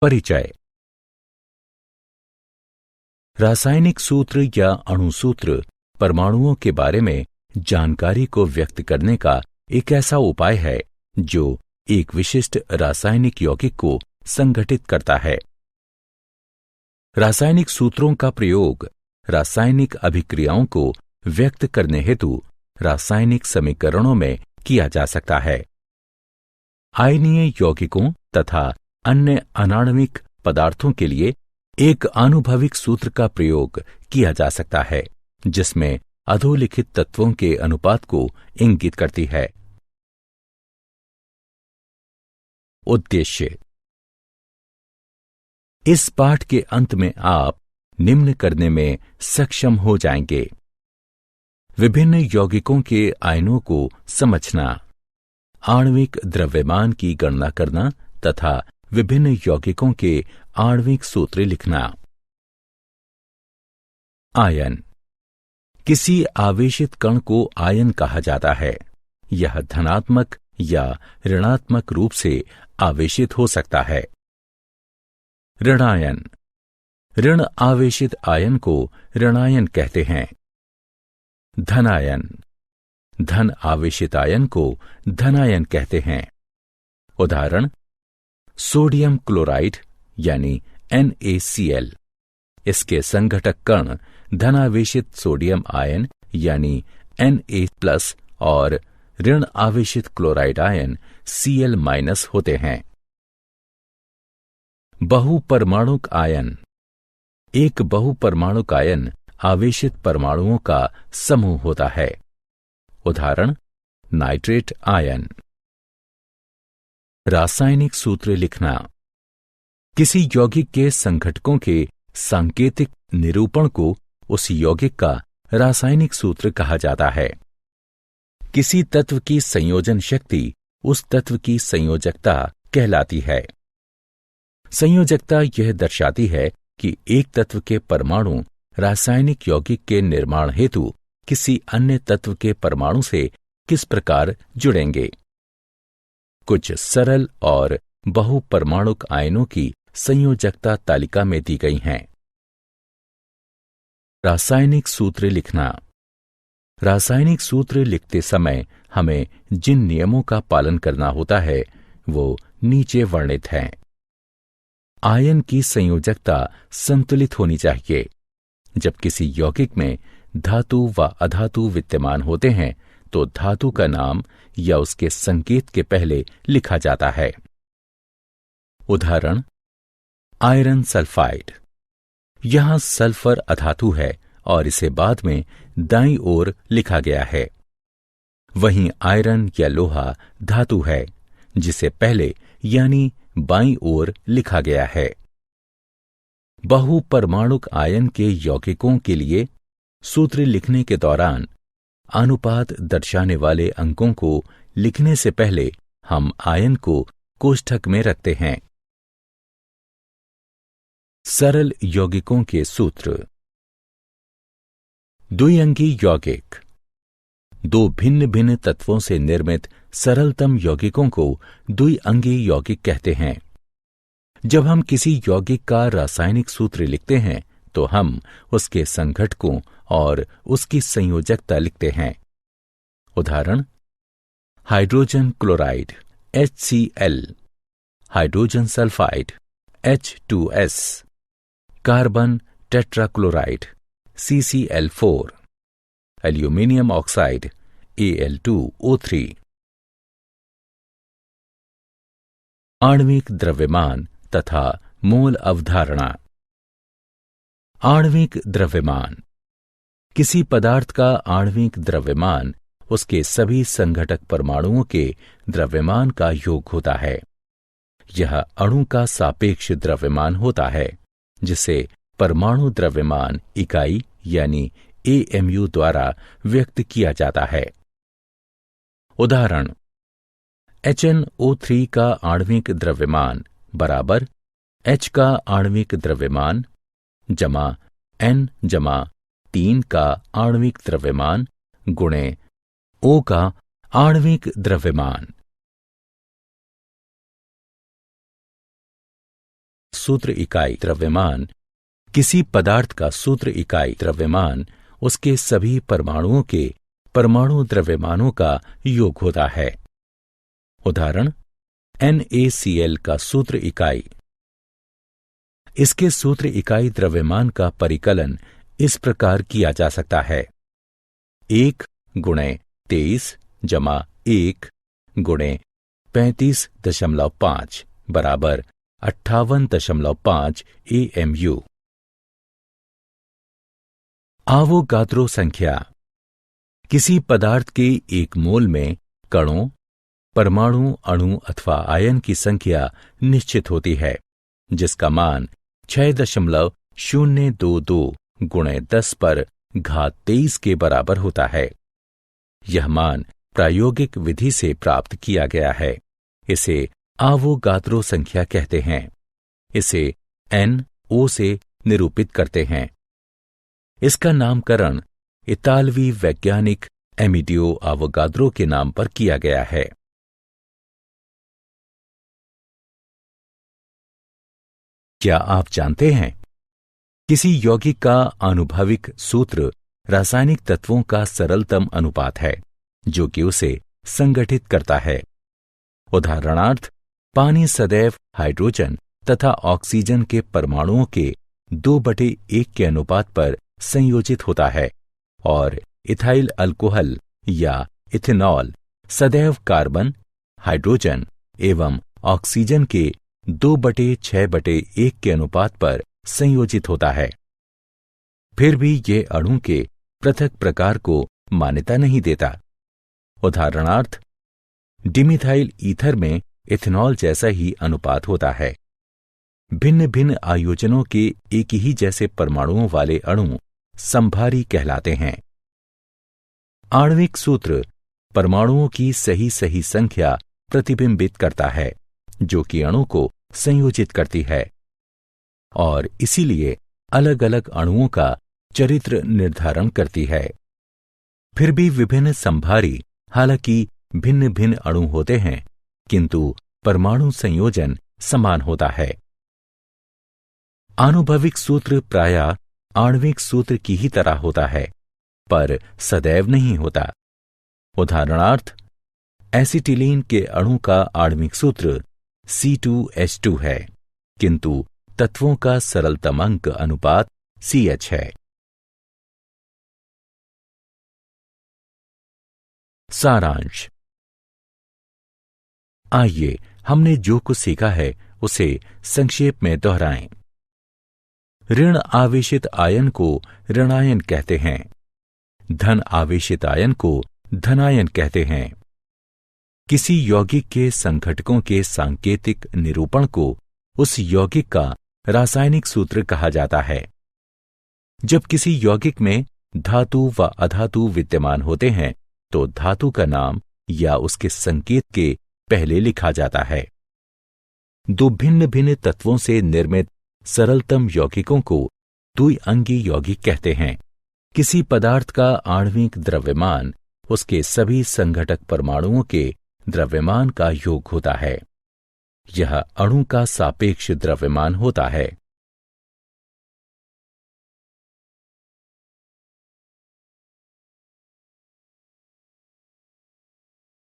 परिचय। रासायनिक सूत्र या अणुसूत्र परमाणुओं के बारे में जानकारी को व्यक्त करने का एक ऐसा उपाय है जो एक विशिष्ट रासायनिक यौगिक को संगठित करता है। रासायनिक सूत्रों का प्रयोग रासायनिक अभिक्रियाओं को व्यक्त करने हेतु रासायनिक समीकरणों में किया जा सकता है। आयनीय यौगिकों तथा अन्य अनाण्विक पदार्थों के लिए एक आनुभविक सूत्र का प्रयोग किया जा सकता है जिसमें अधोलिखित तत्वों के अनुपात को इंगित करती है। उद्देश्य। इस पाठ के अंत में आप निम्न करने में सक्षम हो जाएंगे: विभिन्न यौगिकों के आयनों को समझना, आणविक द्रव्यमान की गणना करना तथा विभिन्न यौगिकों के आणविक सूत्र लिखना। आयन। किसी आवेशित कण को आयन कहा जाता है। यह धनात्मक या ऋणात्मक रूप से आवेशित हो सकता है। ऋणायन। ऋण आवेशित आयन को ऋणायन कहते हैं। धनायन। धन आवेशित आयन को धनायन कहते हैं। उदाहरण: सोडियम क्लोराइड यानी NaCl। इसके संघटक कण धनावेशित सोडियम आयन यानी Na+ और ऋण आवेशित क्लोराइड आयन Cl- होते हैं। बहुपरमाणुक आयन। एक बहुपरमाणुक आयन आवेशित परमाणुओं का समूह होता है। उदाहरण: नाइट्रेट आयन। रासायनिक सूत्र लिखना। किसी यौगिक के संघटकों के सांकेतिक निरूपण को उस यौगिक का रासायनिक सूत्र कहा जाता है। किसी तत्व की संयोजन शक्ति उस तत्व की संयोजकता कहलाती है। संयोजकता यह दर्शाती है कि एक तत्व के परमाणु रासायनिक यौगिक के निर्माण हेतु किसी अन्य तत्व के परमाणु से किस प्रकार जुड़ेंगे। कुछ सरल और बहुपरमाणुक आयनों की संयोजकता तालिका में दी गई हैं। रासायनिक सूत्र लिखना। रासायनिक सूत्र लिखते समय हमें जिन नियमों का पालन करना होता है वो नीचे वर्णित हैं। आयन की संयोजकता संतुलित होनी चाहिए। जब किसी यौगिक में धातु व अधातु विद्यमान होते हैं तो धातु का नाम या उसके संकेत के पहले लिखा जाता है। उदाहरण: आयरन सल्फाइड। यहां सल्फर अधातु है और इसे बाद में दाईं ओर लिखा गया है। वहीं आयरन या लोहा धातु है जिसे पहले यानी बाईं ओर लिखा गया है। बहुपरमाणुक आयन के यौगिकों के लिए सूत्र लिखने के दौरान अनुपात दर्शाने वाले अंकों को लिखने से पहले हम आयन को कोष्ठक में रखते हैं। सरल यौगिकों के सूत्र। द्विअंगी यौगिक। दो भिन्न भिन्न तत्वों से निर्मित सरलतम यौगिकों को द्विअंगी यौगिक कहते हैं। जब हम किसी यौगिक का रासायनिक सूत्र लिखते हैं तो हम उसके संघटकों और उसकी संयोजकता लिखते हैं। उदाहरण: hydrogen chloride HCl, hydrogen sulphide H2S, carbon tetrachloride CCl4, aluminium oxide Al2O3। आणविक द्रव्यमान तथा मोल अवधारणा। आणविक द्रव्यमान। किसी पदार्थ का आणविक द्रव्यमान उसके सभी संघटक परमाणुओं के द्रव्यमान का योग होता है। यह अणु का सापेक्ष द्रव्यमान होता है जिसे परमाणु द्रव्यमान इकाई यानी AMU द्वारा व्यक्त किया जाता है। उदाहरण: HNO3 का आणविक द्रव्यमान बराबर H का आणविक द्रव्यमान जमा N-3 का आणविक द्रव्यमान गुणे O का आणविक द्रव्यमान। सूत्र इकाई द्रव्यमान, किसी पदार्थ का सूत्र इकाई द्रव्यमान उसके सभी परमाणुओं के परमाणु द्रव्यमानों का योग होता है। उदाहरण, NaCl का सूत्र इकाई। इसके सूत्र इकाई द्रव्यमान का परिकलन इस प्रकार किया जा सकता है: 1 × 23 + 1 × 35.5 बराबर 58.5 AMU। आवोगाद्रो संख्या। किसी पदार्थ के एक मोल में कणों, परमाणु, अणु अथवा आयन की संख्या निश्चित होती है, जिसका मान 6.022 × 10⁻23 के बराबर होता है। यह मान प्रायोगिक विधि से प्राप्त किया गया है। इसे आवोगाद्रो संख्या कहते हैं। इसे NO से निरूपित करते हैं। इसका नामकरण इतालवी वैज्ञानिक एमिडियो आवोगाद्रो के नाम पर किया गया है। क्या आप जानते हैं, किसी यौगिक का आनुभविक सूत्र रासायनिक तत्वों का सरलतम अनुपात है जो कि उसे संगठित करता है। उदाहरणार्थ, पानी सदैव हाइड्रोजन तथा ऑक्सीजन के परमाणुओं के 2/1 के अनुपात पर संयोजित होता है और इथाइल अल्कोहल या इथेनॉल सदैव कार्बन, हाइड्रोजन एवं ऑक्सीजन के 2/6/1 के अनुपात पर संयोजित होता है। फिर भी ये अणु के पृथक प्रकार को मान्यता नहीं देता। उदाहरणार्थ, डिमिथाइल ईथर में इथेनॉल जैसा ही अनुपात होता है। भिन्न भिन्न आयोजनों के एक ही जैसे परमाणुओं वाले अणु समभारी कहलाते हैं। आणविक सूत्र परमाणुओं की सही सही संख्या प्रतिबिंबित करता है जो कि अणु को संयोजित करती है और इसीलिए अलग अलग अणुओं का चरित्र निर्धारण करती है। फिर भी विभिन्न समभारी हालांकि भिन्न भिन्न अणु होते हैं, किंतु परमाणु संयोजन समान होता है। आनुभविक सूत्र प्रायः आणविक सूत्र की ही तरह होता है, पर सदैव नहीं होता। उदाहरणार्थ, एसिटिलीन के अणु का आणविक सूत्र C2H2 है, किंतु तत्वों का सरलतम अंक अनुपात CH है। सारांश। आइए हमने जो कुछ सीखा है उसे संक्षेप में दोहराएं। ऋण आवेशित आयन को ऋणायन कहते हैं। धन आवेशित आयन को धनायन कहते हैं। किसी यौगिक के संघटकों के सांकेतिक निरूपण को उस यौगिक का रासायनिक सूत्र कहा जाता है। जब किसी यौगिक में धातु व अधातु विद्यमान होते हैं तो धातु का नाम या उसके संकेत के पहले लिखा जाता है। दो भिन्न भिन्न तत्वों से निर्मित सरलतम यौगिकों को द्विअंगी यौगिक कहते हैं। किसी पदार्थ का आणविक द्रव्यमान उसके सभी संघटक परमाणुओं के द्रव्यमान का योग होता है। यह अणु का सापेक्ष द्रव्यमान होता है।